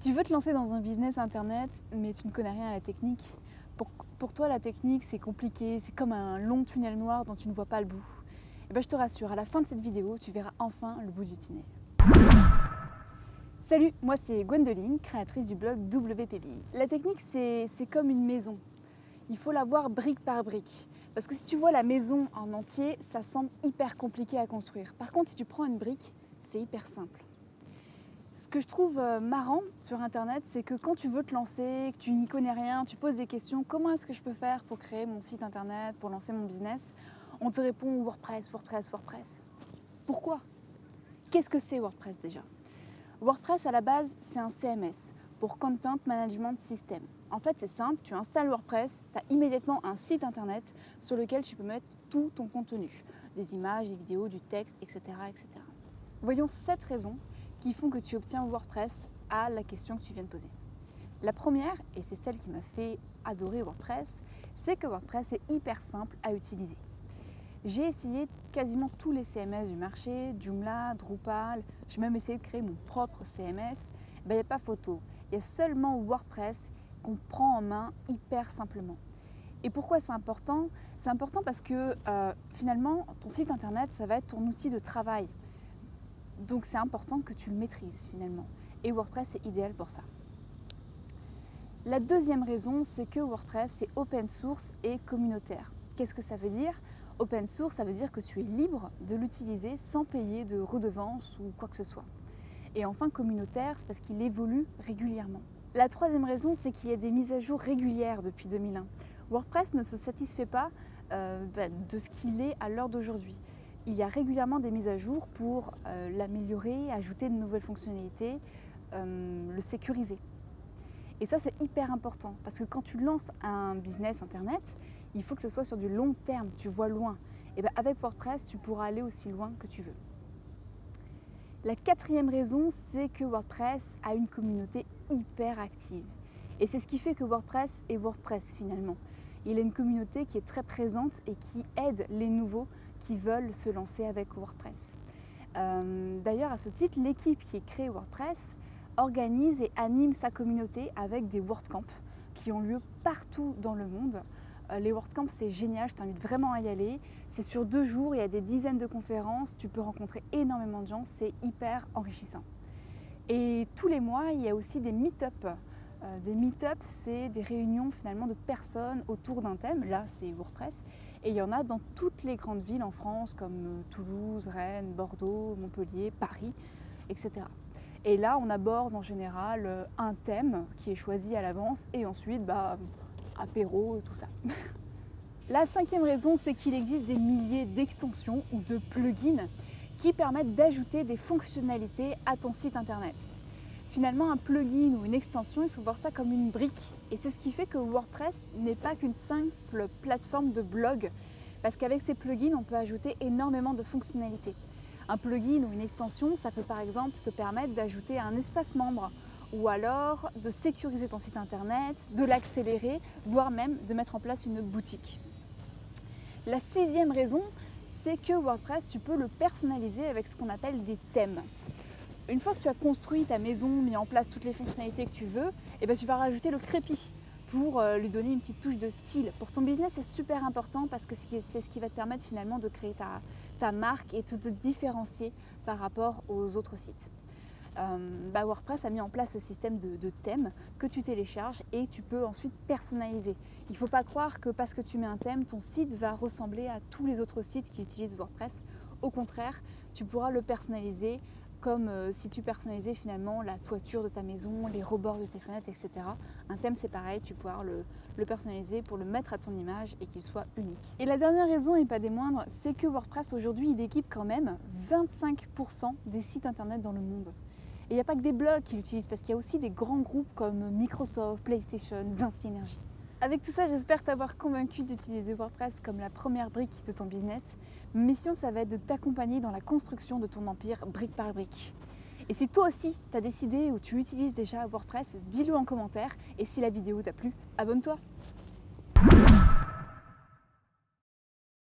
Tu veux te lancer dans un business internet, mais tu ne connais rien à la technique. Pour toi, la technique, c'est compliqué, c'est comme un long tunnel noir dont tu ne vois pas le bout. Et ben, je te rassure, à la fin de cette vidéo, tu verras enfin le bout du tunnel. Salut, moi c'est Gwendoline, créatrice du blog WPBiz. La technique, c'est comme une maison. Il faut la voir brique par brique. Parce que si tu vois la maison en entier, ça semble hyper compliqué à construire. Par contre, si tu prends une brique, c'est hyper simple. Ce que je trouve marrant sur internet, c'est que quand tu veux te lancer, que tu n'y connais rien, tu poses des questions, comment est-ce que je peux faire pour créer mon site internet, pour lancer mon business, on te répond WordPress, WordPress, WordPress. Pourquoi? Qu'est-ce que c'est WordPress déjà? WordPress à la base, c'est un CMS pour Content Management System. En fait, c'est simple, tu installes WordPress, tu as immédiatement un site internet sur lequel tu peux mettre tout ton contenu, des images, des vidéos, du texte, etc. etc. Voyons 7 raisons qui font que tu obtiens WordPress à la question que tu viens de poser. La première, et c'est celle qui m'a fait adorer WordPress, c'est que WordPress est hyper simple à utiliser. J'ai essayé quasiment tous les CMS du marché, Joomla, Drupal, j'ai même essayé de créer mon propre CMS. Il n'y a pas photo, il y a seulement WordPress qu'on prend en main hyper simplement. Et pourquoi c'est important? C'est important parce que finalement, ton site internet, ça va être ton outil de travail. Donc c'est important que tu le maîtrises finalement. Et WordPress est idéal pour ça. La deuxième raison, c'est que WordPress est open source et communautaire. Qu'est-ce que ça veut dire? Open source, ça veut dire que tu es libre de l'utiliser sans payer de redevance ou quoi que ce soit. Et enfin communautaire, c'est parce qu'il évolue régulièrement. La troisième raison, c'est qu'il y a des mises à jour régulières depuis 2001. WordPress ne se satisfait pas de ce qu'il est à l'heure d'aujourd'hui. Il y a régulièrement des mises à jour pour l'améliorer, ajouter de nouvelles fonctionnalités, le sécuriser. Et ça, c'est hyper important parce que quand tu lances un business internet, il faut que ce soit sur du long terme, tu vois loin. Et bien avec WordPress, tu pourras aller aussi loin que tu veux. La quatrième raison, c'est que WordPress a une communauté hyper active. Et c'est ce qui fait que WordPress est WordPress finalement. Il a une communauté qui est très présente et qui aide les nouveaux qui veulent se lancer avec WordPress. D'ailleurs, à ce titre, l'équipe qui crée WordPress organise et anime sa communauté avec des WordCamps qui ont lieu partout dans le monde. Les WordCamps, c'est génial, je t'invite vraiment à y aller. C'est sur 2 jours, il y a des dizaines de conférences, tu peux rencontrer énormément de gens, c'est hyper enrichissant. Et tous les mois, il y a aussi des meet-up. Des meet-up, c'est des réunions finalement de personnes autour d'un thème. Là, c'est WordPress. Et il y en a dans toutes les grandes villes en France, comme Toulouse, Rennes, Bordeaux, Montpellier, Paris, etc. Et là, on aborde en général un thème qui est choisi à l'avance et ensuite, apéro, tout ça. La cinquième raison, c'est qu'il existe des milliers d'extensions ou de plugins qui permettent d'ajouter des fonctionnalités à ton site internet. Finalement, un plugin ou une extension, il faut voir ça comme une brique. Et c'est ce qui fait que WordPress n'est pas qu'une simple plateforme de blog, parce qu'avec ces plugins, on peut ajouter énormément de fonctionnalités. Un plugin ou une extension, ça peut par exemple te permettre d'ajouter un espace membre, ou alors de sécuriser ton site internet, de l'accélérer, voire même de mettre en place une boutique. La sixième raison, c'est que WordPress, tu peux le personnaliser avec ce qu'on appelle des thèmes. Une fois que tu as construit ta maison, mis en place toutes les fonctionnalités que tu veux, tu vas rajouter le crépi pour lui donner une petite touche de style. Pour ton business, c'est super important parce que c'est ce qui va te permettre finalement de créer ta marque et de te différencier par rapport aux autres sites. WordPress a mis en place ce système de thèmes que tu télécharges et tu peux ensuite personnaliser. Il ne faut pas croire que parce que tu mets un thème, ton site va ressembler à tous les autres sites qui utilisent WordPress. Au contraire, tu pourras le personnaliser comme si tu personnalisais finalement la toiture de ta maison, les rebords de tes fenêtres, etc. Un thème, c'est pareil, tu pourras le personnaliser pour le mettre à ton image et qu'il soit unique. Et la dernière raison, et pas des moindres, c'est que WordPress aujourd'hui, il équipe quand même 25% des sites internet dans le monde. Et il n'y a pas que des blogs qui l'utilisent, parce qu'il y a aussi des grands groupes comme Microsoft, PlayStation, Vinci Energy. Avec tout ça, j'espère t'avoir convaincu d'utiliser WordPress comme la première brique de ton business. Ma mission, ça va être de t'accompagner dans la construction de ton empire brique par brique. Et si toi aussi, tu as décidé ou tu utilises déjà WordPress, dis-le en commentaire. Et si la vidéo t'a plu, abonne-toi.